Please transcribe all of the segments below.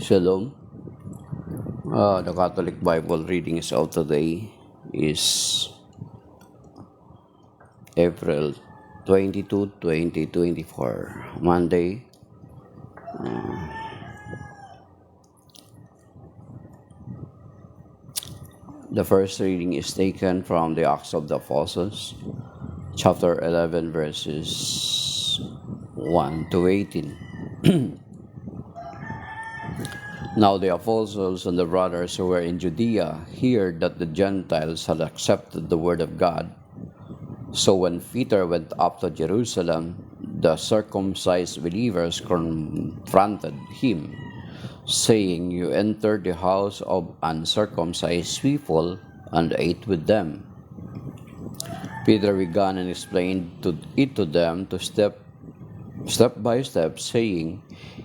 Shalom. The Catholic Bible reading is out today is April 22, 2024, Monday. The first reading is taken from the Acts of the Apostles, chapter 11, verses 1 to 18. Now the apostles and the brothers who were in Judea heard that the Gentiles had accepted the word of God. So when Peter went up to Jerusalem, the circumcised believers confronted him, saying, "You entered the house of uncircumcised people and ate with them." Peter began and explained it to them step by step, saying,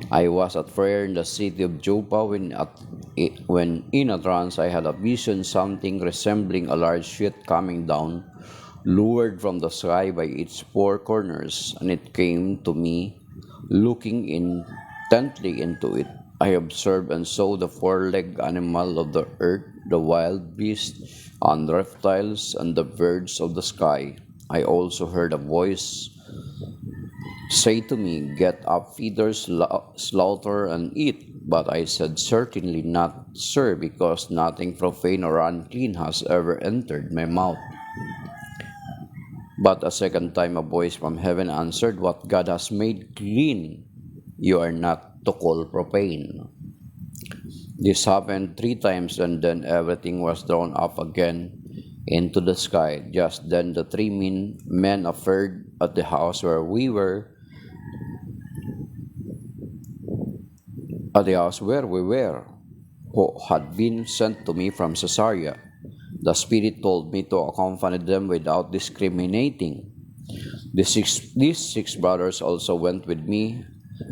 "I was at prayer in the city of Joppa when in a trance I had a vision, something resembling a large sheet coming down, lured from the sky by its four corners, and it came to me. Looking intently into it, I observed and saw the four-legged animal of the earth, the wild beasts and reptiles, and the birds of the sky. I also heard a voice say to me, 'Get up, Peter, slaughter and eat.' But I said, 'Certainly not, sir, because nothing profane or unclean has ever entered my mouth.' But a second time a voice from heaven answered, 'What God has made clean, you are not to call profane.' This happened 3 times, and then everything was thrown up again into the sky. Just then the three men appeared at the house where we were, who had been sent to me from Caesarea. The Spirit told me to accompany them without discriminating. These six brothers also went with me,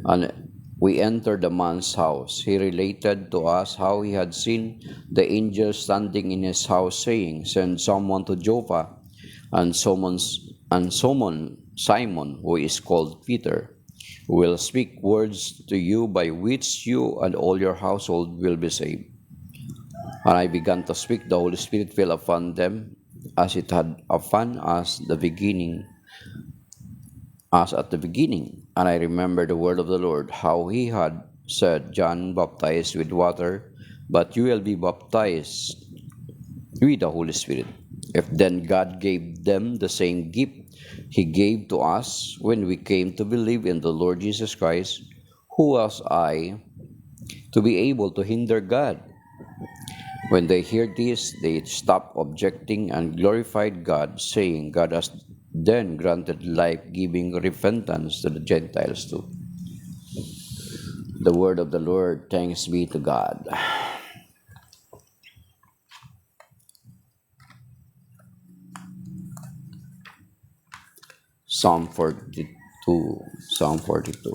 and we entered the man's house. He related to us how he had seen the angel standing in his house, saying, 'Send someone to Joppa and Simon, who is called Peter, will speak words to you by which you and all your household will be saved.' And I began to speak. The Holy Spirit fell upon them, as it had upon us at the beginning. And I remember the word of the Lord, how he had said, 'John baptized with water, but you will be baptized with the Holy Spirit.' If then God gave them the same gift he gave to us when we came to believe in the Lord Jesus Christ, who was I to be able to hinder God?" When they heard this, they stopped objecting and glorified God, saying, "God has then granted life-giving repentance to the Gentiles too." The word of the Lord. Thanks be to God. Psalm 42. Psalm 42.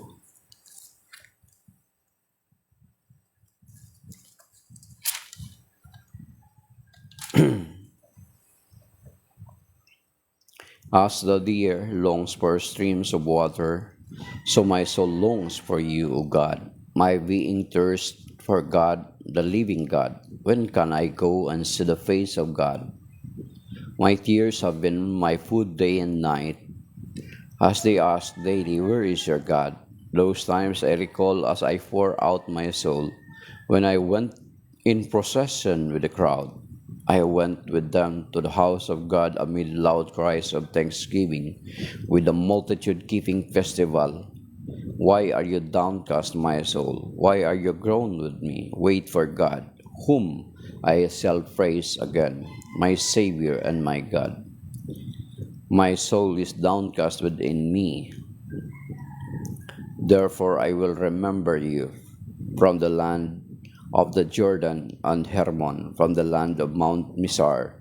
As the deer longs for streams of water, so my soul longs for you, O God. My being thirsts for God, the living God. When can I go and see the face of God? My tears have been my food day and night, as they ask daily, "Where is your God?" Those times I recall as I pour out my soul, when I went in procession with the crowd. I went with them to the house of God amid loud cries of thanksgiving, with the multitude keeping festival. Why are you downcast, my soul? Why are you groaned with me? Wait for God, whom I shall praise again, my Savior and my God. My soul is downcast within me. Therefore I will remember you from the land of the Jordan and Hermon, from the land of Mount Mizar.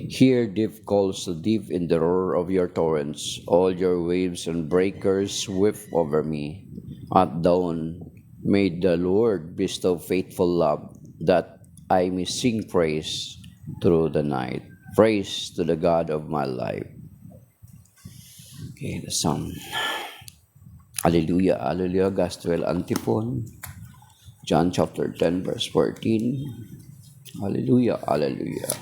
Here deep calls to deep in the roar of your torrents. All your waves and breakers sweep over me. At dawn may the Lord bestow faithful love, that I may sing praise through the night. Praise to the God of my life. Okay, the psalm. Hallelujah, hallelujah, gospel antiphon. John chapter 10, verse 14. Hallelujah, hallelujah.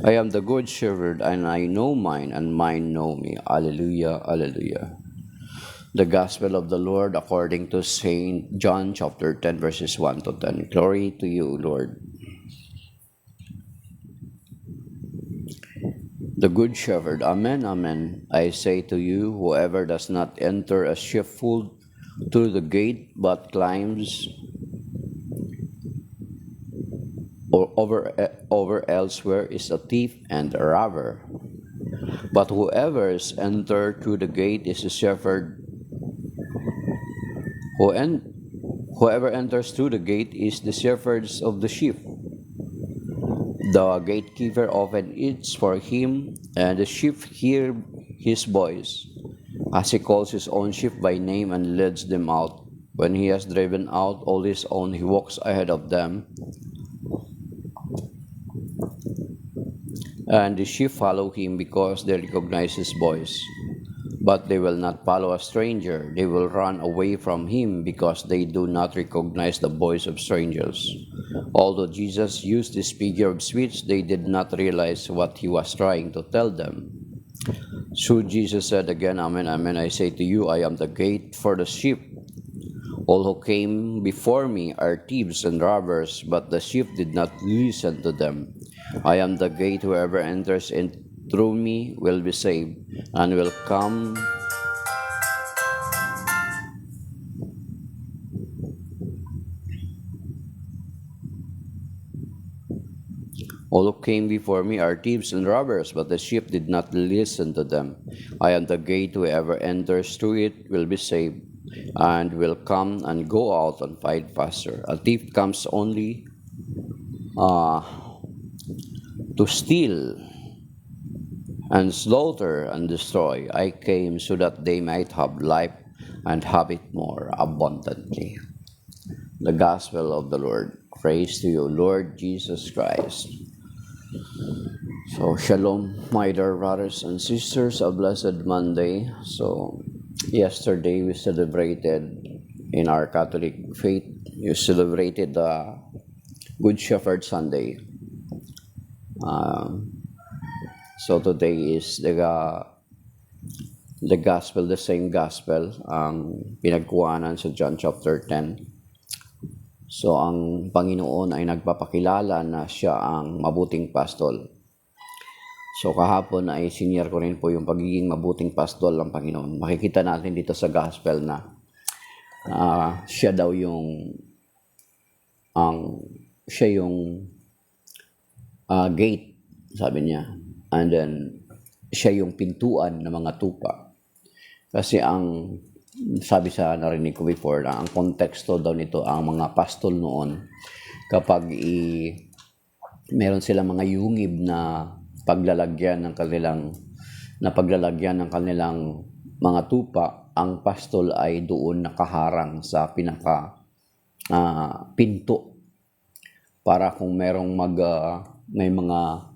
I am the good shepherd, and I know mine, and mine know me. Hallelujah, hallelujah. The Gospel of the Lord according to St. John chapter 10, verses 1 to 10. Glory to you, Lord. The Good Shepherd. Amen, amen. I say to you, whoever does not enter a sheepfold through the gate, but climbs or over elsewhere, is a thief and a robber. But whoever is entered through the gate is a shepherd. Whoever enters through the gate is the shepherds of the sheep. The gatekeeper often eats for him, and the sheep hear his voice, as he calls his own sheep by name and leads them out. When he has driven out all his own, he walks ahead of them, and the sheep follow him because they recognize his voice. But they will not follow a stranger. They will run away from him because they do not recognize the voice of strangers. Although Jesus used this figure of speech, they did not realize what he was trying to tell them. So Jesus said again, Amen, amen, I say to you, I am the gate for the sheep. All who came before me are thieves and robbers, but the sheep did not listen to them. I am the gate. Whoever enters in through me will be saved, and will come All who came before me are thieves and robbers, but the sheep did not listen to them. I am the gate. Whoever enters through it will be saved, and will come and go out and find pasture. A thief comes only to steal and slaughter and destroy. I came so that they might have life and have it more abundantly. The Gospel of the Lord. Praise to you, Lord Jesus Christ. So, shalom, my dear brothers and sisters, a blessed Monday. So, yesterday we celebrated in our Catholic faith, we celebrated the Good Shepherd Sunday. So today is the gospel, the same gospel, ang pinagkuhanan sa John chapter 10. So ang Panginoon ay nagpapakilala na siya ang mabuting pastol. So kahapon ay senior ko rin po yung pagiging mabuting pastol ng Panginoon. Makikita natin dito sa gospel na siya daw yung gate, sabi niya. And then, siya yung pintuan ng mga tupa. Kasi sabi sa narinig ko before, na ang konteksto daw nito, ang mga pastol noon, kapag meron silang mga yungib na paglalagyan ng kanilang mga tupa, ang pastol ay doon nakaharang sa pinaka pinto para kung merong may mga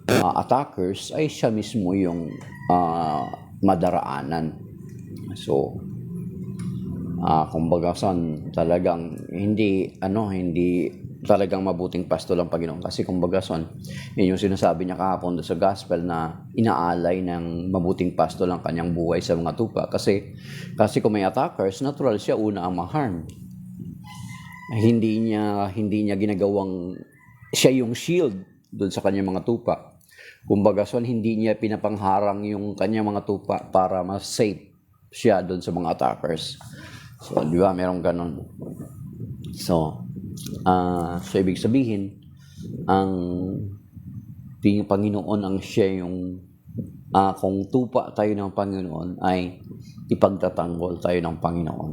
attackers ay siya mismo yung madaraanan. So kumbaga son talagang hindi talagang mabuting pastol ang Panginoon, kasi kumbaga son yun yung sinasabi niya kahapon sa gospel na inaalay ng mabuting pastol ang kanyang buhay sa mga tupa, kasi kung may attackers, natural siya una ang ma-harm. Hindi niya ginagawang siya yung shield doon sa kanyang mga tupa. Kumbaga son hindi niya pinapangharang yung kanyang mga tupa para mas safe siya doon sa mga attackers. So, di ba, merong ganun. So ibig sabihin, ang Panginoon ang siya yung kung tupa tayo ng Panginoon ay ipagtatanggol tayo ng Panginoon.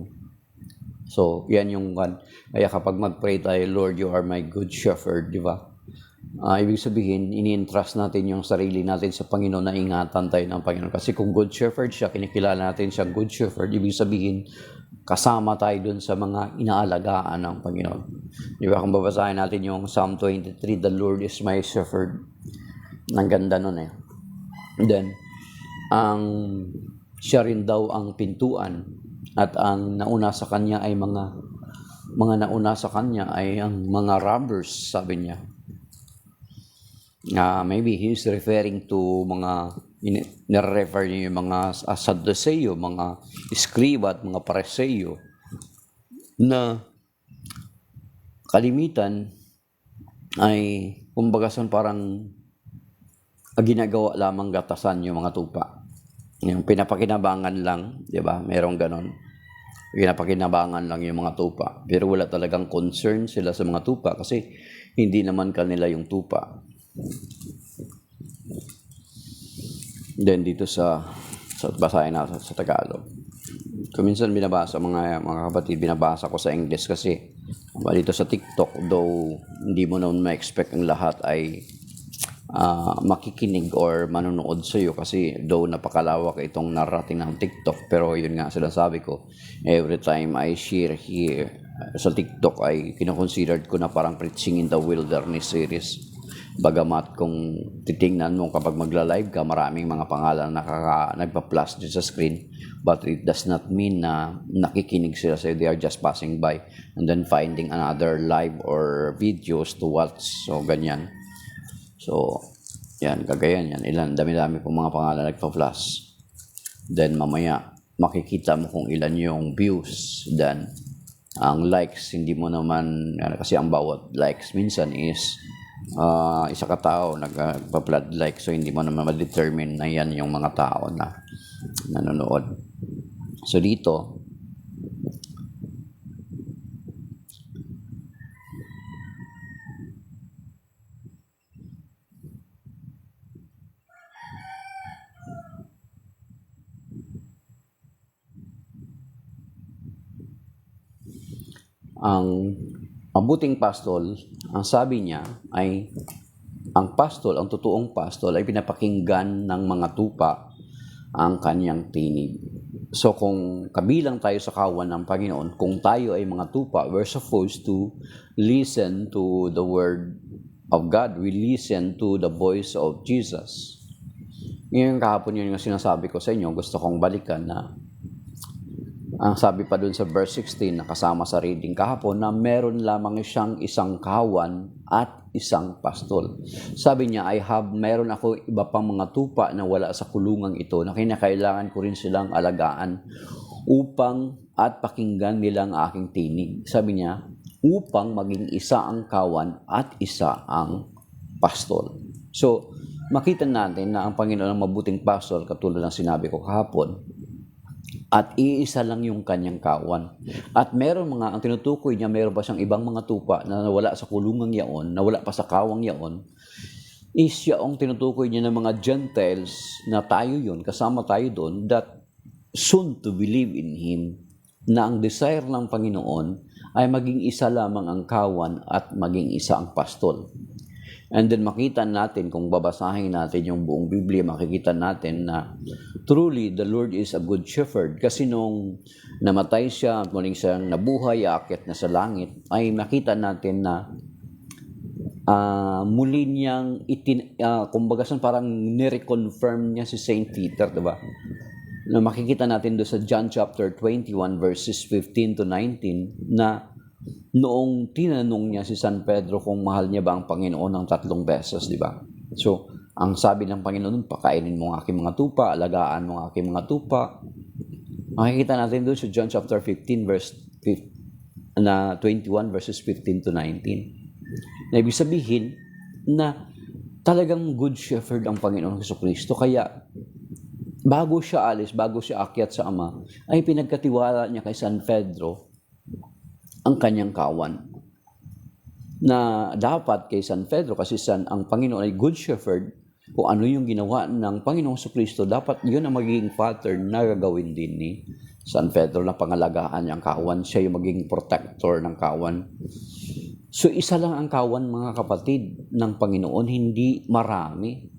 So, yan yung kaya kapag mag-pray tayo, Lord, you are my good shepherd, di ba? Ibig sabihin, ini-entrust natin yung sarili natin sa Panginoon na ingatan tayo ng Panginoon. Kasi kung good shepherd siya, kinikilala natin siyang good shepherd, ibig sabihin, kasama tayo dun sa mga inaalagaan ng Panginoon. Di ba? Kung babasahin natin yung Psalm 23, the Lord is my shepherd. Ang ganda nun eh. Then, siya rin daw ang pintuan at ang nauna sa kanya ay mga nauna sa kanya ay ang mga robbers, sabi niya. Maybe he's referring to mga nire-refer niya yung mga Sadduceo, mga Escriba at mga Pariseo na kalimitan ay kumbaga parang ginagawa lamang gatasan yung mga tupa. Yung pinapakinabangan lang, di ba? Merong ganon. Pinapakinabangan lang yung mga tupa. Pero wala talagang concern sila sa mga tupa kasi hindi naman kanila yung tupa. Then dito sa basahin na sa Tagalog. Kung minsan binabasa mga kapatid, binabasa ko sa English kasi dito sa TikTok, though hindi mo naman ma-expect ang lahat ay makikinig or manonood sa iyo kasi though napakalawak itong narating ng TikTok, pero yun nga sinasabi ko, every time I share here sa TikTok ay kinoconsidered ko na parang Preaching in the Wilderness series. Bagamat kung titingnan mo kapag magla-live ka, maraming mga pangalan na nagpa-flash din sa screen, but it does not mean na nakikinig sila sa'yo. They are just passing by and then finding another live or videos to watch. So, ganyan. So, yan, kagayan yan. Ilan, dami-dami pong mga pangalan nagpa-flash. Then, mamaya, makikita mo kung ilan yung views. Then, ang likes, hindi mo naman, kasi ang bawat likes minsan is isa ka tao nagpa-flood like, so hindi mo naman ma-determine na yan yung mga tao na nanonood. So dito ang mabuting pastol, ang sabi niya ay ang pastol, ang totoong pastol ay pinapakinggan ng mga tupa ang kanyang tinig. So kung kabilang tayo sa kawan ng Panginoon, kung tayo ay mga tupa, we're supposed to listen to the word of God. We listen to the voice of Jesus. Ngayon kahapon yun yung sinasabi ko sa inyo, gusto kong balikan na ang sabi pa dun sa verse 16 na kasama sa reading kahapon na meron lamang siyang isang kawan at isang pastol. Sabi niya, meron ako iba pang mga tupa na wala sa kulungang ito na kinakailangan ko rin silang alagaan upang at pakinggan nila ang aking tinig. Sabi niya, upang maging isa ang kawan at isa ang pastol. So, makita natin na ang Panginoon ang mabuting pastol, katulad ng sinabi ko kahapon, at iisa lang yung kanyang kawan. At ang tinutukoy niya, meron pa siyang ibang mga tupa na nawala sa kulungang yaon, nawala pa sa kawang yaon, is yung tinutukoy niya ng mga Gentiles na tayo yun, kasama tayo doon, that soon to believe in Him, na ang desire ng Panginoon ay maging isa lamang ang kawan at maging isa ang pastol. And then makita natin, kung babasahin natin yung buong Biblia, makikita natin na truly the Lord is a good shepherd. Kasi nung namatay siya, muling siyang nabuhay, aakyat na sa langit, ay makita natin na muli niyang kumbaga parang nireconfirm niya si Saint Peter, diba? Na makikita natin doon sa John chapter 21 verses 15 to 19 na noong tinanong niya si San Pedro kung mahal niya ba ang Panginoon ng 3 beses, di ba? So, ang sabi ng Panginoon, pakainin mo ang aking mga tupa, alagaan mo ang aking mga tupa. Makikita natin doon sa John chapter 15 verse 21 verses 15 to 19. Na ibig sabihin na talagang good shepherd ang Panginoon Jesucristo. Kaya bago siya alis, bago siya akyat sa Ama, ay pinagkatiwala niya kay San Pedro ang kanyang kawan. Na dapat kay San Pedro, kasi ang Panginoon ay good shepherd, kung ano yung ginawa ng Panginoong Jesucristo, dapat yun ang magiging pattern na gagawin din ni San Pedro, na pangalagaan niyang kawan. Siya yung magiging protector ng kawan. So isa lang ang kawan, mga kapatid, ng Panginoon, hindi marami.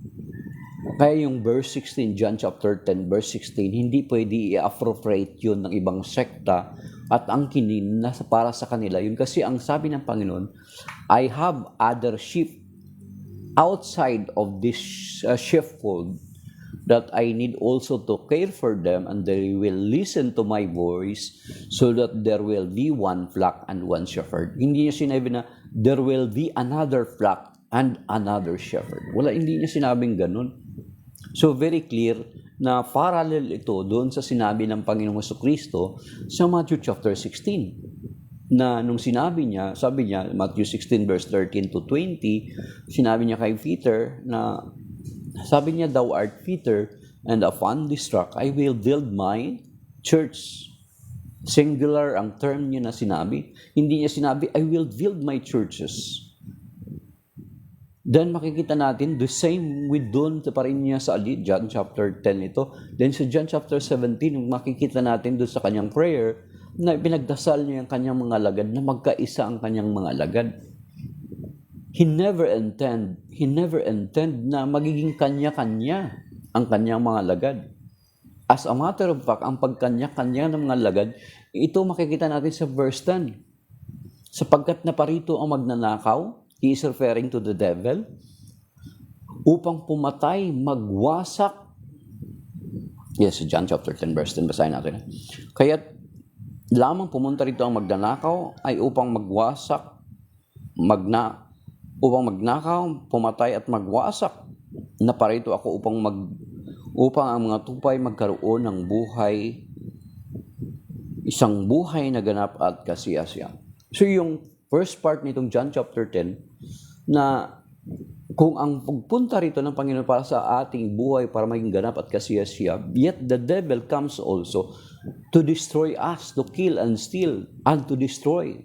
Kaya yung verse 16, John chapter 10, verse 16, hindi pwede i-appropriate yun ng ibang sekta at ang kinin na para sa kanila yun. Kasi ang sabi ng Panginoon, I have other sheep outside of this sheepfold that I need also to care for them and they will listen to my voice so that there will be one flock and one shepherd. Hindi niya sinabi na there will be another flock and another shepherd. Wala, hindi niya sinabing ganun. So very clear na parallel ito doon sa sinabi ng Panginoong Jesucristo sa Matthew chapter 16. Na nung sinabi niya, sabi niya, Matthew 16 verse 13 to 20, sinabi niya kay Peter na, sabi niya, thou art Peter, and upon this rock I will build my church. Singular ang term niya na sinabi. Hindi niya sinabi, I will build my churches. Then makikita natin, the same with doon pa rin niya sa John chapter 10 ito. Then sa John chapter 17, makikita natin doon sa kanyang prayer, na pinagdasal niya ang kanyang mga alagad, na magkaisa ang kanyang mga alagad. He never intend na magiging kanya-kanya ang kanyang mga alagad. As a matter of fact, ang pagkanya-kanya ng mga alagad, ito makikita natin sa verse 10. Sapagkat naparito ang magnanakaw, he is referring to the devil, upang pumatay, magwasak. Yes, John chapter 10 verse 10, basahin natin. Kaya lamang pumunta rito ang magnanakaw ay upang magwasak, upang magnakaw, pumatay at magwasak. Naparito ako upang ang mga tupay magkaroon ng buhay, isang buhay na ganap at kasiyasiya. So yung first part nitong John chapter 10, na kung ang pagpunta rito ng Panginoon para sa ating buhay para maging ganap at kasiyasiya, yet the devil comes also to destroy us, to kill and steal and to destroy.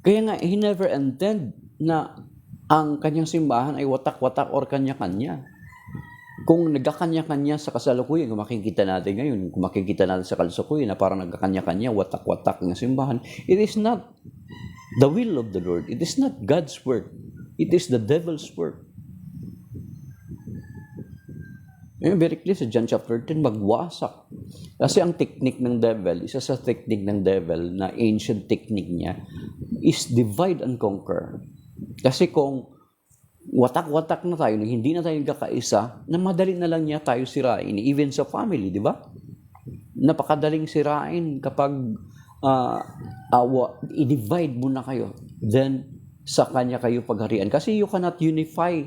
Kaya nga, he never intend na ang kanyang simbahan ay watak-watak or kanya-kanya. Kung nagkakanya-kanya sa kasalukuyan, kung makikita natin ngayon, kung makikita natin sa kasalukuyan na parang nagkakanya-kanya, watak-watak ng simbahan, it is not the will of the Lord. It is not God's work. It is the devil's work. Very clear sa John chapter 10, magwasak. Kasi ang technique ng devil, isa sa technique ng devil na ancient technique niya, is divide and conquer. Kasi kung watak-watak na tayo, hindi na tayo kakaisa, na madali na lang niya tayo sirain, even sa family, di ba? Napakadaling sirain kapag i-divide mo na kayo, then sa kanya kayo pagharian. Kasi you cannot unify.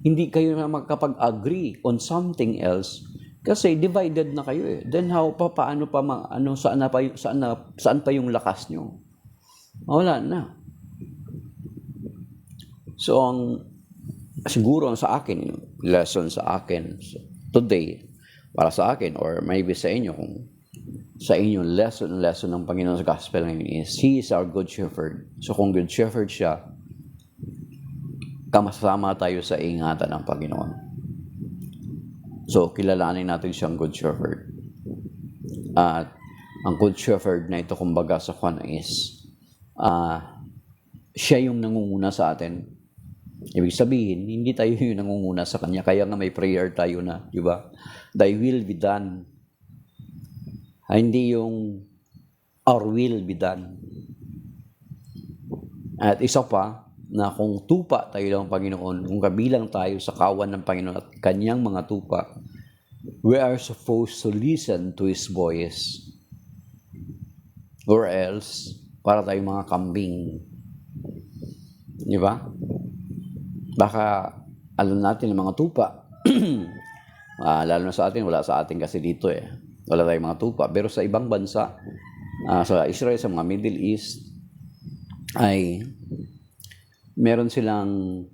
Hindi kayo na magkapag-agree on something else kasi divided na kayo eh. Then paano pa saan pa yung lakas nyo? Wala na. So siguro sa akin, lesson sa akin today, para sa akin or maybe sa inyo, kung sa inyong lesson ng Panginoon sa gospel ngayon is, He is our good shepherd. So kung good shepherd siya, kamasama tayo sa ingatan ng Panginoon. So, kilalanin natin siyang good shepherd. At ang good shepherd na ito, kumbaga sa Juan is, siya yung nangunguna sa atin. Ibig sabihin, hindi tayo yung nangunguna sa Kanya. Kaya nga may prayer tayo na, di ba? Thy will be done. Hindi yung our will be done. At isa pa, na kung tupa tayo ng Panginoon, kung kabilang tayo sa kawan ng Panginoon at Kanyang mga tupa, we are supposed to listen to His voice. Or else, para tayong mga kambing. Di ba? Baka, alam natin ang mga tupa. Lalo na sa atin, wala sa atin kasi dito eh. Wala tayong mga tupa. Pero sa ibang bansa, sa Israel, sa mga Middle East, ay meron silang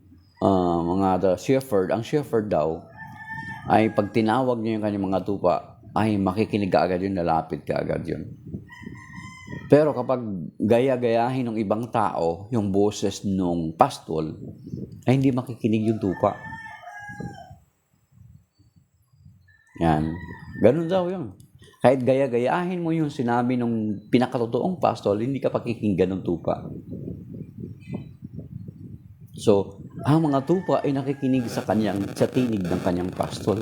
mga shepherd. Ang shepherd daw ay pag tinawag niya yung kanyang mga tupa, ay makikinig ka agad yun, lalapit ka agad yun. Pero kapag gaya-gayahin ng ibang tao yung boses ng pastol, ay hindi makikinig yung tupa. Yan. Ganun daw yun. Kahit gaya-gayahin mo yung sinabi ng pinakatotoong pastol, hindi ka pakikinggan ng tupa. So, ang mga tupa ay nakikinig sa tinig ng kanyang pastol.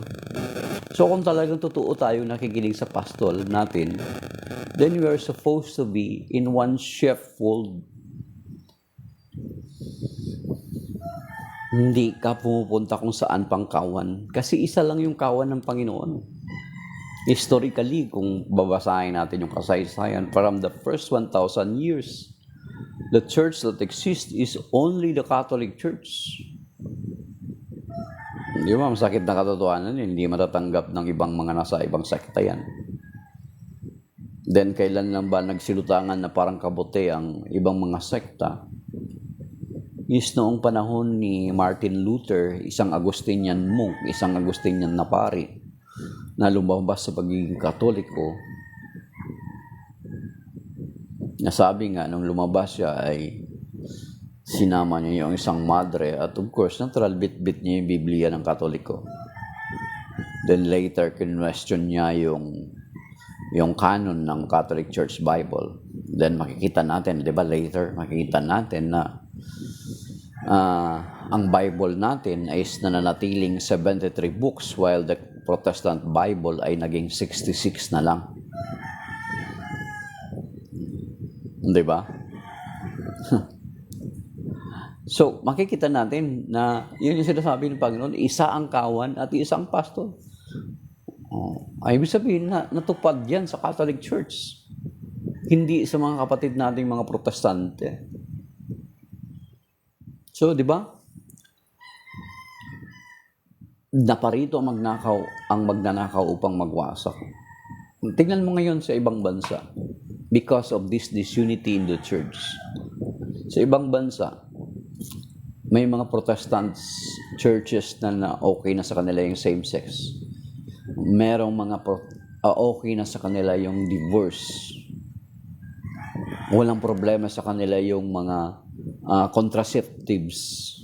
So, kung talagang totoo tayo nakikinig sa pastol natin, then we are supposed to be in one sheepfold. Hindi ka pumupunta kung saan pang kawan. Kasi isa lang yung kawan ng Panginoon. Historically, kung babasahin natin yung kasaysayan, from the first 1,000 years, the church that exists is only the Catholic Church. Di ba, masakit na katotohanan yun. Hindi matatanggap ng ibang mga nasa ibang sekta yan. Then, kailan lang ba nagsilutangan na parang kabote ang ibang mga sekta? Is noong panahon ni Martin Luther, isang Augustinian monk, isang Augustinian na pari, na lumabas sa pagiging Katoliko. Nasabi nga, nung lumabas siya ay sinama niya yung isang madre at of course, natural bit-bit niya yung Biblia ng Katoliko. Then later, kinwestiyon niya yung canon ng Catholic Church Bible. Then makikita natin, di ba later, makikita natin na ang Bible natin is nananatiling 73 books while the Protestant Bible ay naging 66 na lang. Di ba? So, makikita natin na yun yung sinasabi ng Panginoon, isa ang kawan at isang pastor. Ay, ibig sabihin na natupad yan sa Catholic Church. Hindi sa mga kapatid nating mga Protestante. So, di ba? Naparito ang magnanakaw upang magwasak. Tingnan mo ngayon sa ibang bansa because of this disunity in the church. Sa ibang bansa, may mga Protestant churches na okay na sa kanila yung same-sex. Merong mga okay na sa kanila yung divorce. Walang problema sa kanila yung mga contraceptives.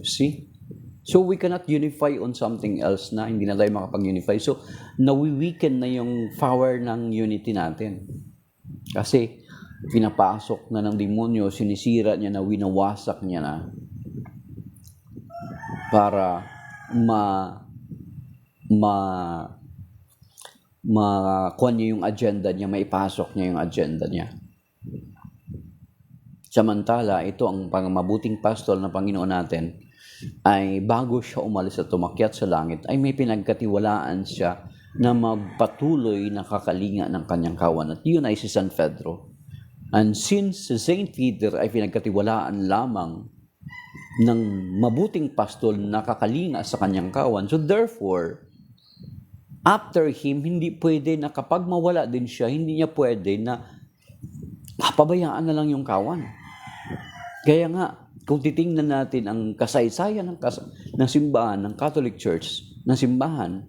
See? So we cannot unify on something else na hindi na tayo makapag-unify. So nawi-weaken na yung power ng unity natin. Kasi pinapasok na ng demonyo, sinisira niya na, winawasak niya na para makuha niya yung agenda niya, maipasok niya yung agenda niya. Samantala, ito ang mabuting pastor na Panginoon natin ay bago siya umalis at tumakyat sa langit, ay may pinagkatiwalaan siya na magpatuloy na kakalinga ng kanyang kawan. At yun ay si San Pedro. And since si Saint Peter ay pinagkatiwalaan lamang ng mabuting pastol na kakalinga sa kanyang kawan, so therefore, after him, hindi pwede na kapag mawala din siya, hindi niya pwede na pabayaan na lang yung kawan. Kaya nga, kung titingnan natin ang kasaysayan ng simbahan, ng Catholic Church, ng simbahan,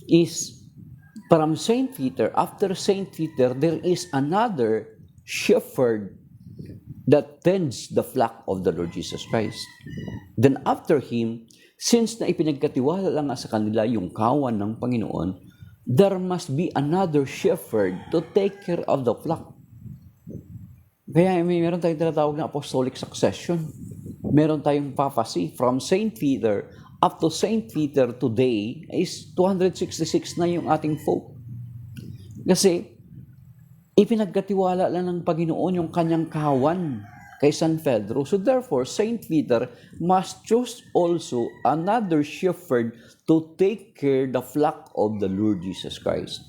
is from Saint Peter, after Saint Peter, there is another shepherd that tends the flock of the Lord Jesus Christ. Then after him, since na ipinagkatiwala lang sa kanila yung kawan ng Panginoon, there must be another shepherd to take care of the flock. Kaya meron tayong tinatawag na apostolic succession. Meron tayong papacy from Saint Peter up to Saint Peter today is 266 na yung ating folk. Kasi ipinagkatiwala lang ng Panginoon yung kanyang kawan kay San Pedro. So therefore, Saint Peter must choose also another shepherd to take care the flock of the Lord Jesus Christ.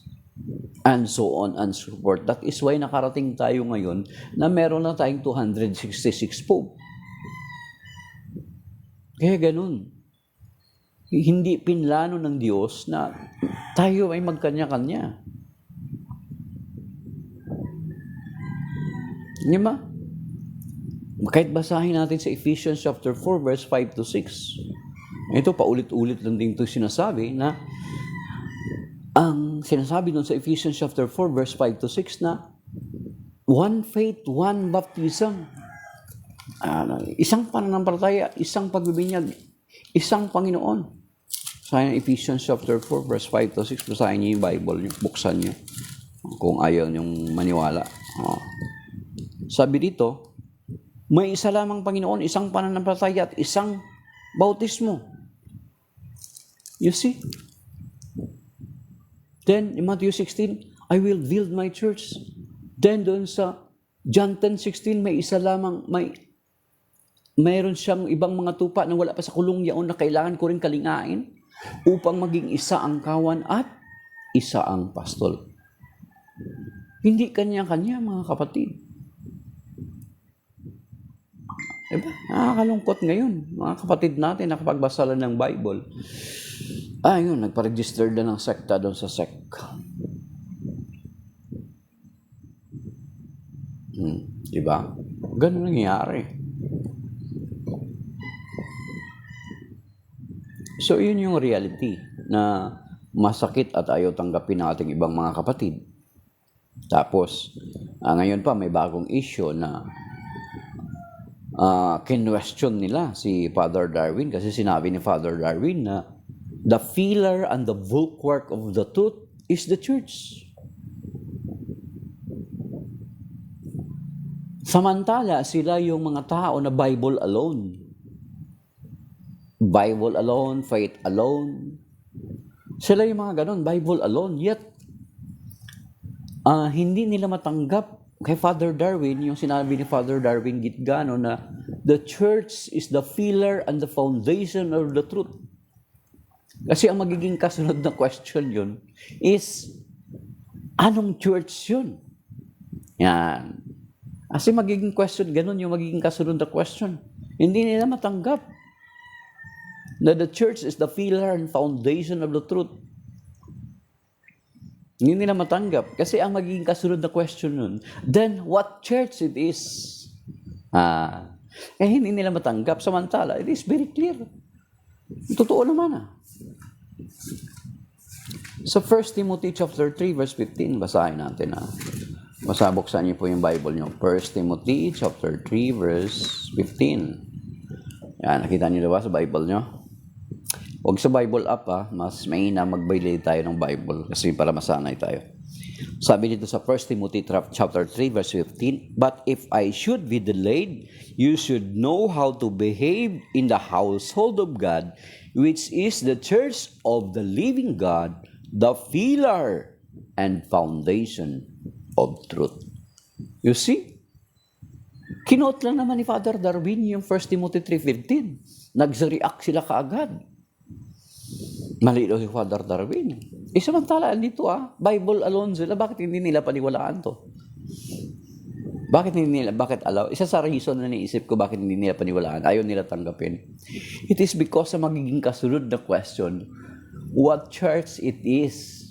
And so on and so forth. That is why nakarating tayo ngayon na meron na tayong 266 pope. Kaya ganun. Hindi pinlano ng Diyos na tayo ay magkanya-kanya. Di ba? Kahit basahin natin sa Ephesians chapter 4, verse 5 to 6. Ito, paulit-ulit lang din ito sinasabi na ang sinasabi doon sa Ephesians chapter 4, verse 5 to 6 na one faith, one baptism. Isang pananampalataya, isang pagbibinyag, isang Panginoon. Sa Ephesians chapter 4, verse 5 to 6, basahin niyo yung Bible, buksan niyo kung ayaw niyong maniwala. Sabi dito, may isa lamang Panginoon, isang pananampalataya at isang bautismo. You see? Then, in Matthew 16, I will build my church. Then, doon sa John 10:16, may isa lamang, mayroon siyang ibang mga tupa na wala pa sa kulong yaon na kailangan ko rin kalingain upang maging isa ang kawan at isa ang pastol. Hindi kanya-kanya, mga kapatid. Diba? Nakakalungkot ngayon, mga kapatid natin, nakapagbasa lang ng Bible. Yun, nagpa-register na ng sekta doon sa sek. Diba? Ganun nangyayari. So, yun yung reality na masakit at ayaw tanggapin ng ating ibang mga kapatid. Tapos, ngayon pa may bagong issue na kinwestiyon nila si Father Darwin kasi sinabi ni Father Darwin na the feeler and the bulwark of the truth is the church. Samantala, sila yung mga tao na Bible alone. Bible alone, faith alone. Sila yung mga ganon, Bible alone. Yet, hindi nila matanggap kay Father Darwin, yung sinabi ni Father Darwin Gitgano na the church is the pillar and the foundation of the truth. Kasi ang magiging kasunod na question yun is, anong church yun? Yan. Kasi magiging question, ganun yung magiging kasunod na question. Hindi nila matanggap na the church is the pillar and foundation of the truth. Hindi nila matanggap. Kasi ang magiging kasunod na question nun, then what church it is? Hindi nila matanggap. Samantala, it is very clear. Totoo naman Sa 1 Timothy chapter 3 verse 15, basahin natin Buksan niyo po yung Bible niyo. 1 Timothy chapter 3 verse 15. Yan, nakita niyo ba sa Bible niyo? Huwag sa Bible app mas mahina magbalik tayo ng Bible kasi para masanay tayo. Sabi dito sa 1 Timothy chapter 3 verse 15, but if I should be delayed, you should know how to behave in the household of God, which is the church of the living God, the pillar and foundation of truth. You see? Kinote lang naman ni Father Darwin yung 1 Timothy 3:15. Nag-react sila kaagad. Mali daw si Father Darwin. Samantala, dito Bible alone sila. Bakit hindi nila paniwalaan to? Bakit alaw? Isa sa reason na naisip ko bakit hindi nila paniwalaan, ayaw nila tanggapin. It is because sa magiging kasunod na question, what church it is.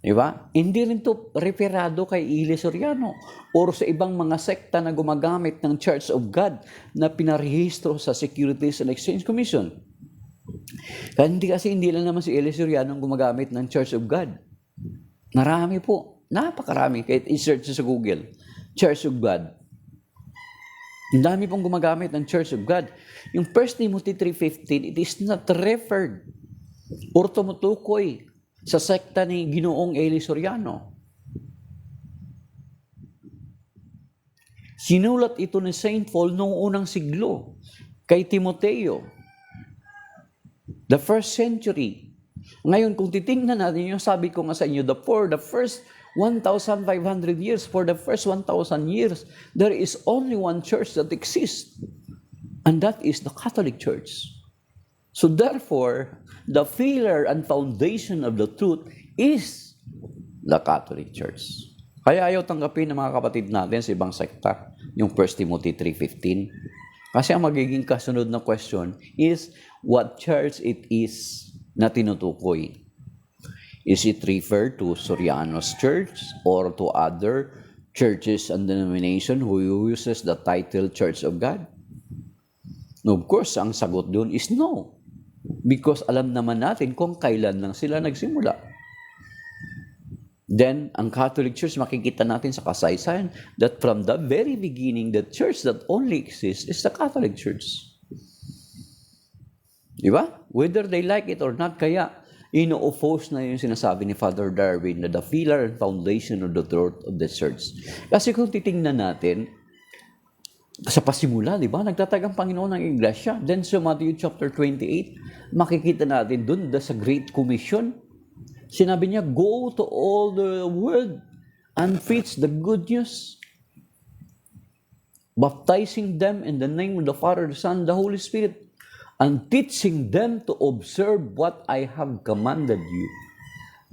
Diba? Hindi rin to referado kay Eli Soriano or sa ibang mga sekta na gumagamit ng Church of God na pinarehistro sa Securities and Exchange Commission. Hindi lang naman si Eli Soriano ang gumagamit ng Church of God. Marami po. Napakarami. Kahit i-search sa Google. Church of God. Ang dami pong gumagamit ng Church of God. Yung 1 Timothy 3:15, it is not referred or tumutukoy sa sekta ni Ginoong Eli Soriano. Sinulat ito ni Saint Paul noong unang siglo kay Timoteo. The first century. Ngayon, kung titingnan natin yung sabi ko nga sa inyo, for the first 1,500 years, for the first 1,000 years, there is only one church that exists. And that is the Catholic Church. So therefore, the pillar and foundation of the truth is the Catholic Church. Kaya ayaw tanggapin ng mga kapatid natin sa ibang sekta, yung 1 Timothy 3:15. Kasi ang magiging kasunod na question is, what church it is na tinutukoy? Is it referred to Soriano's church or to other churches and denomination who uses the title Church of God? No, of course, ang sagot doon is no. Because alam naman natin kung kailan lang sila nagsimula. Then, ang Catholic Church, makikita natin sa kasaysayan that from the very beginning, the church that only exists is the Catholic Church. Diba? Whether they like it or not, kaya ino-oppose na yung sinasabi ni Father Darwin na the pillar and foundation of the truth of the church. Kasi kung titingnan natin, sa pasimula, di ba? Nagtatag ang Panginoon ng Iglesia. Then sa Matthew chapter 28, makikita natin dun sa Great Commission. Sinabi niya, go to all the world and preach the good news, baptizing them in the name of the Father, the Son, and the Holy Spirit, and teaching them to observe what I have commanded you.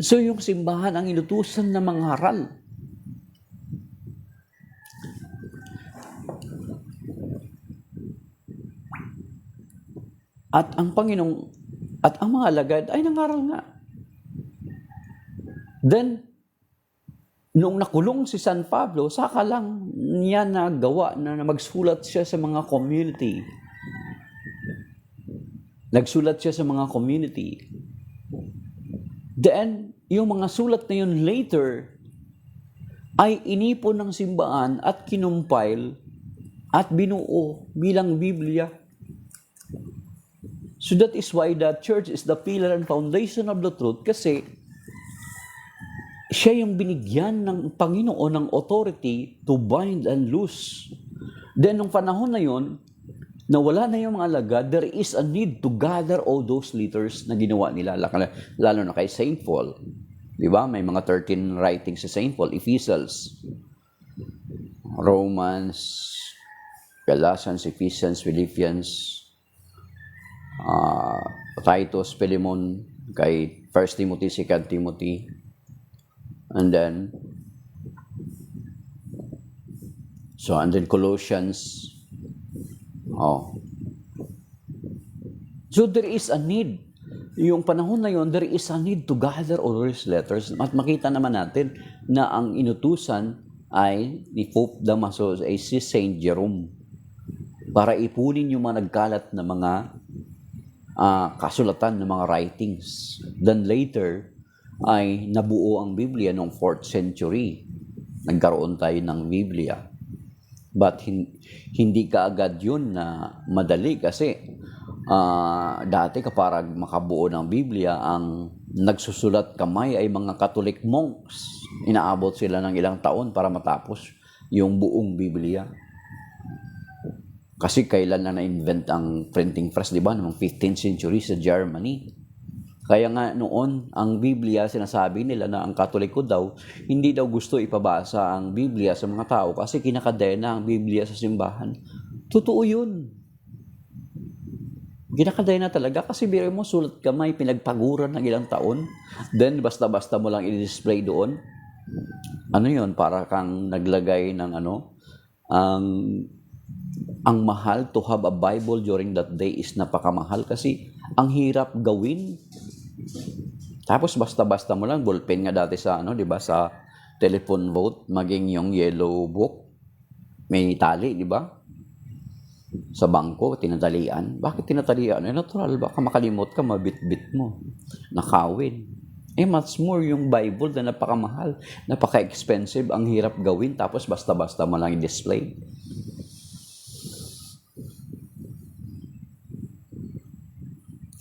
So yung simbahan ang inutusan na mangharal. At ang Panginoong, at ang mga alagad ay nangaral nga. Then, noong nakulong si San Pablo, saka lang niya nagawa na magsulat siya sa mga community. Nagsulat siya sa mga community. Then, yung mga sulat na yun later, ay inipon ng simbahan at kinumpile at binuo bilang Biblia. So that is why the church is the pillar and foundation of the truth, kasi siya yung binigyan ng Panginoon ng authority to bind and loose. Then, nung panahon na yun, na wala na yung mga alagad, there is a need to gather all those letters na ginawa nila, lalo na kay Saint Paul. Di ba? May mga 13 writings si Saint Paul, Epistles, Romans, Galatians, Ephesians, Philippians, Titus, Philemon, kay 1 Timothy, 2 Timothy, and then Colossians. So there is a need. Yung panahon na yon, there is a need to gather all these letters. At makita naman natin na ang inutusan ay ni Pope Damaso ay si Saint Jerome para ipunin yung mga nagkalat na mga kasulatan ng mga writings. Then later ay nabuo ang Biblia noong 4th century. Nagkaroon tayo ng Biblia. But hindi kaagad yun na madali, kasi dati kapag makabuo ng Biblia, ang nagsusulat kamay ay mga Catholic monks. Inaabot sila ng ilang taon para matapos yung buong Biblia. Kasi kailan na na-invent ang printing press, di ba? Noong 15th century sa Germany. Kaya nga noon, ang Biblia, sinasabi nila na ang Katoliko daw, hindi daw gusto ipabasa ang Biblia sa mga tao kasi kinakadena ang Biblia sa simbahan. Totoo yun. Kinakadena talaga kasi biro mo, sulat kamay, pinagpaguran ng ilang taon. Then, basta-basta mo lang i-display doon. Ano yun? Para kang naglagay ng ang mahal to have a Bible during that day is napakamahal kasi ang hirap gawin. Tapos basta-basta mo lang, ballpen nga dati sa di ba, sa telephone vote, maging yung yellow book, may tali, di ba? Sa bangko, tinatalian. Bakit tinatalian? Natural, baka makalimot ka, mabit-bit mo. Nakawin. Much more yung Bible na napakamahal, napaka-expensive, ang hirap gawin, tapos basta-basta mo lang i-display.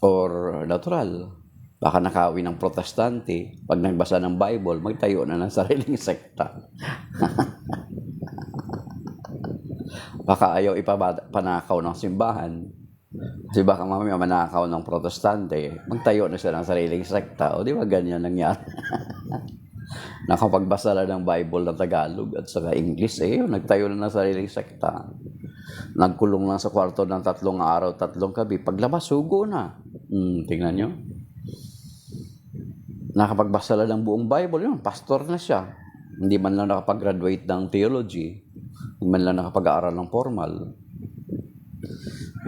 Or natural, baka nakawin ng protestante, pag nagbasa ng Bible, magtayo na ng sariling sekta. Baka ayaw ipapanakaw ng simbahan. Kasi baka mamaya manakaw ng protestante, magtayo na siya ng sariling sekta. O di ba ganyan nangyari? Nakapagbasa lang ng Bible na Tagalog at saka English, nagtayo na ng sariling sekta. Nagkulong lang sa kwarto ng 3 araw, 3 gabi. Paglabas, sugo na. Tingnan nyo. Nakapagbasa lang ng buong Bible, yun, pastor na siya. Hindi man lang nakapag-graduate ng theology. Hindi man lang nakapag-aaral ng formal.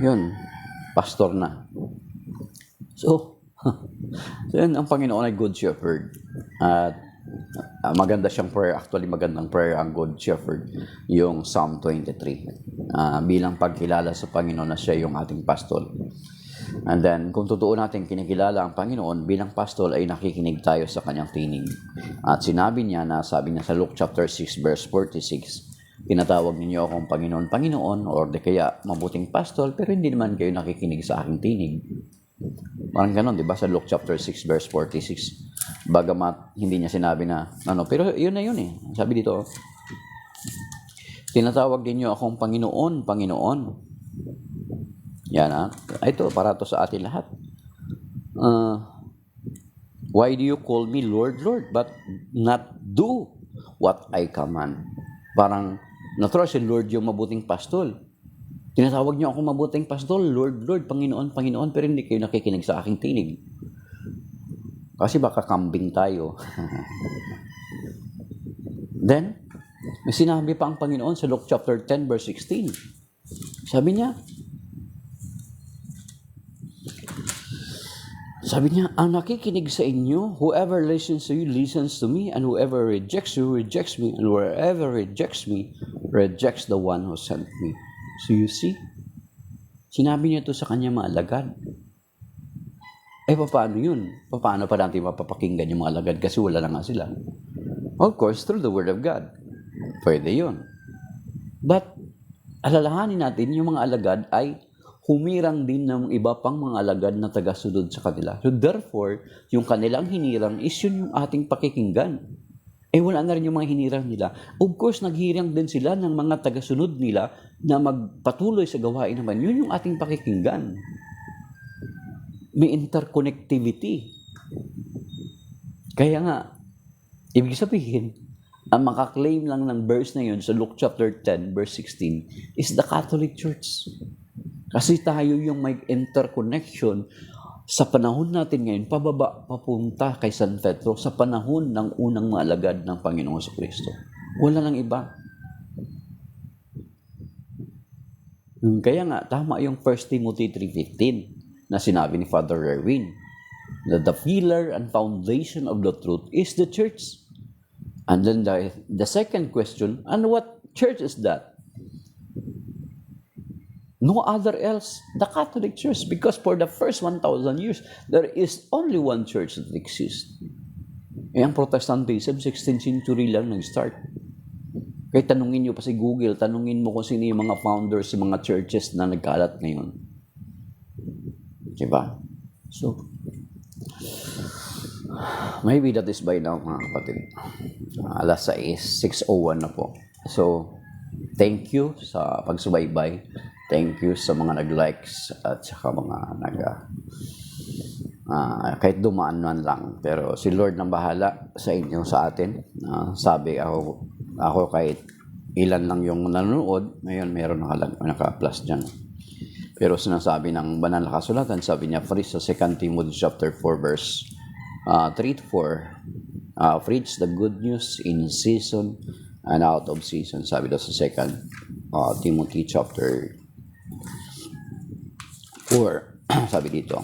Yun, pastor na. So yun, ang Panginoon ay good shepherd. At maganda siyang prayer. Actually, magandang prayer ang good shepherd. Yung Psalm 23. Bilang pagkilala sa Panginoon na siya yung ating pastor. And then, kung totoo natin kinikilala ang Panginoon, bilang pastor ay nakikinig tayo sa kanyang tinig. At sabi niya sa Luke chapter 6 verse 46, tinatawag ninyo akong Panginoon, Panginoon, or di kaya mabuting pastor, pero hindi naman kayo nakikinig sa aking tinig. Parang ganon, di ba? Sa Luke chapter 6 verse 46. Bagamat hindi niya sinabi na, pero yun na yun eh. Sabi dito, tinatawag ninyo akong Panginoon, Panginoon. Yan ito, para to sa atin lahat. Why do you call me Lord, Lord, but not do what I command. Parang, natural si Lord yung mabuting pastol. Tinatawag niyo ako mabuting pastol, Lord, Lord, Panginoon, Panginoon, pero hindi kayo nakikinig sa aking tinig. Kasi baka kambing tayo. Then, may sinabi pa ang Panginoon sa Luke chapter 10, verse 16. Sabi niya, ang nakikinig sa inyo, whoever listens to you, listens to me, and whoever rejects you, rejects me, and whoever rejects me, rejects the one who sent me. So you see, sinabi niya to sa kanya mga alagad. Paano yun? Paano pa natin mapapakinggan yung mga alagad kasi wala na nga sila? Of course, through the Word of God. Pwede yun. But, alalahanin natin, yung mga alagad ay humirang din ng iba pang mga alagad na tagasunod sa kanila. So therefore, yung kanilang hinirang is yun yung ating pakikinggan. Wala na rin yung mga hinirang nila. Of course, naghirang din sila ng mga tagasunod nila na magpatuloy sa gawain naman. Yun yung ating pakikinggan. May interconnectivity. Kaya nga, ibig sabihin, ang makaklaim lang ng verse na yun sa Luke chapter 10, verse 16, is the Catholic Church. Kasi tayo yung may interconnection sa panahon natin ngayon, pababa, papunta kay San Pedro, sa panahon ng unang mga alagad ng Panginoong Kristo. Wala nang iba. Kaya nga, tama yung 1 Timothy 3:15 na sinabi ni Father Erwin, that the pillar and foundation of the truth is the church. And then the second question, and what church is that? No other else, the Catholic Church, because for the first 1,000 years, there is only one church that exists. Ang Protestantism, 16th century lang nag-start. Kaya tanungin nyo pa si Google, tanungin mo kung sino yung mga founders sa mga churches na nagkalat ngayon. Diba? So, maybe that is by now, mga kapatid. Alas 6:01 na po. So, thank you sa pagsubaybay. Thank you sa mga nag-likes at saka mga kahit dumaan man lang. Pero si Lord nang bahala sa inyo, sa atin. Sabi ako kahit ilan lang yung nanonood, ngayon meron naka-plus dyan. Pero sinasabi ng banal na kasulatan, sabi niya, first sa 2 Timothy chapter 4 verse 3-4, preach the good news in season and out of season. Sabi daw sa 2 Timothy chapter 4, sabi dito.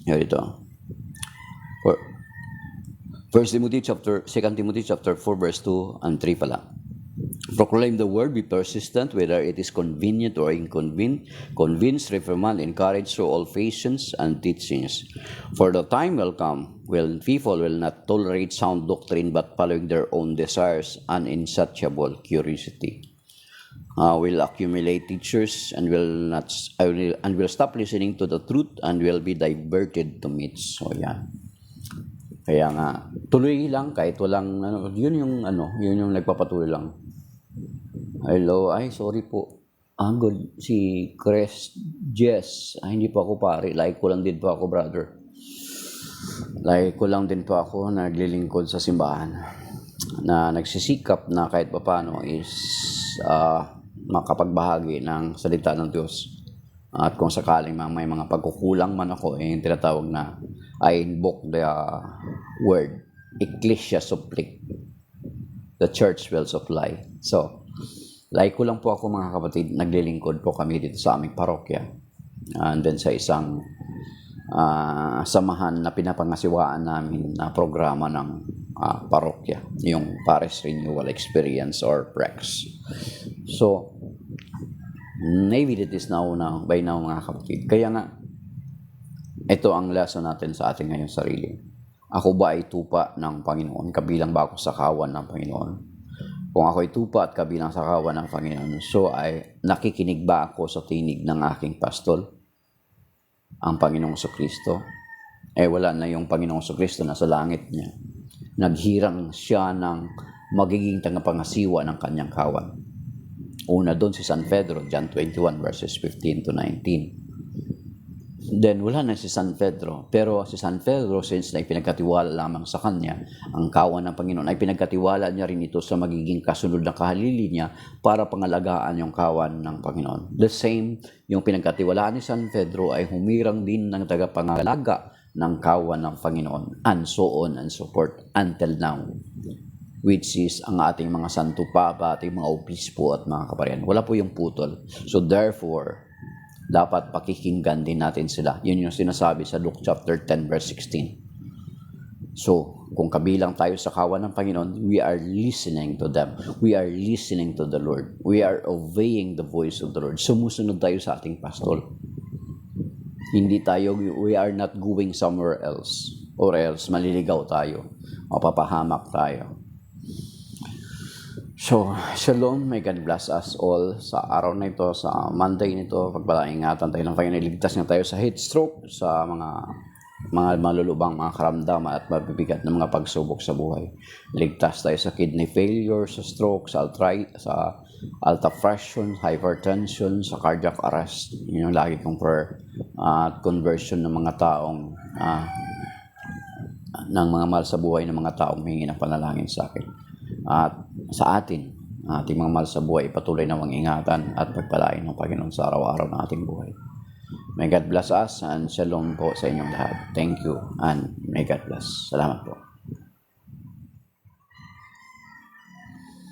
Yan dito. 2 Timothy chapter 4 verse 2 and 3 pala. Proclaim the word, be persistent, whether it is convenient or inconvenient. Convince, reprimand, encourage through all patience and teachings. For the time will come when people will not tolerate sound doctrine, but following their own desires and insatiable curiosity. Will accumulate teachers and will stop listening to the truth and will be diverted to myths. So yan. Kaya nga, tuloy lang kahit walang yun yung nagpapatuloy lang. Hello, sorry po. Good. Si Chris Jess. Hindi po ako pare. Like ko lang din po ako, brother. Like ko lang din po ako naglilingkod sa simbahan. Na nagsisikap na kahit paano is makapagbahagi ng salita ng Diyos. At kung sakaling may mga pagkukulang man ako, yung tinatawag na I invoke the word Ecclesia Supply. The church will supply. So, like ko lang po ako mga kapatid, naglilingkod po kami dito sa aming parokya. And then sa isang samahan na pinapangasiwaan namin na programa ng parokya, yung Parish Renewal Experience or PREX. So, maybe that is by now mga kapatid. Kaya nga, ito ang lesson natin sa ating ngayong sarili. Ako ba ay tupa ng Panginoon? Kabilang ba ako sa kawan ng Panginoon? Kung ako ay tupa at kabilang sa kawan ng Panginoon, so ay nakikinig ba ako sa tinig ng aking pastol? Ang Panginoong Kristo? Wala na yung Panginoong Kristo na sa langit niya. Naghirang siya ng magiging tagapangasiwa ng kanyang kawan. Una doon si San Pedro, John 21 verses 15 to 19. then wala na si San Pedro. Pero si San Pedro, since na ipinagkatiwala lamang sa kanya, ang kawan ng Panginoon, ay pinagkatiwala niya rin ito sa magiging kasunod na kahalili niya para pangalagaan yung kawan ng Panginoon. The same, yung pinagkatiwalaan ni San Pedro ay humirang din ng tagapangalaga ng kawan ng Panginoon, and so on and so forth until now, which is ang ating mga santo papa, ating mga obispo at mga kaparian. Wala po yung putol. So therefore, dapat pakikinggan din natin sila. Yun yung sinasabi sa Luke chapter 10 verse 16. So, kung kabilang tayo sa kawan ng Panginoon, we are listening to them. We are listening to the Lord. We are obeying the voice of the Lord. Sumusunod tayo sa ating pastor. Hindi tayo, we are not going somewhere else. Or else, maliligaw tayo. Mapapahamak tayo. So, shalom, may God bless us all sa araw na ito, sa Monday nito. Pagpalaingatan tayo ng Panginoon, iligtas niya tayo sa heat stroke, sa mga malulubang mga karamdaman at mabibigat na mga pagsubok sa buhay. Ligtas tayo sa kidney failure, sa stroke, sa alta pressure, hypertension, sa cardiac arrest. Yun yung lagi kong prayer. At conversion ng mga taong ng mga mahal sa buhay ng mga taong humingi ng panalangin sa akin. At sa ating mga mahal sa buhay, patuloy na ingatan at pagpalain ng Panginoon sa araw-araw ng ating buhay. May God bless us and shalom po sa inyong lahat. Thank you and may God bless. Salamat po.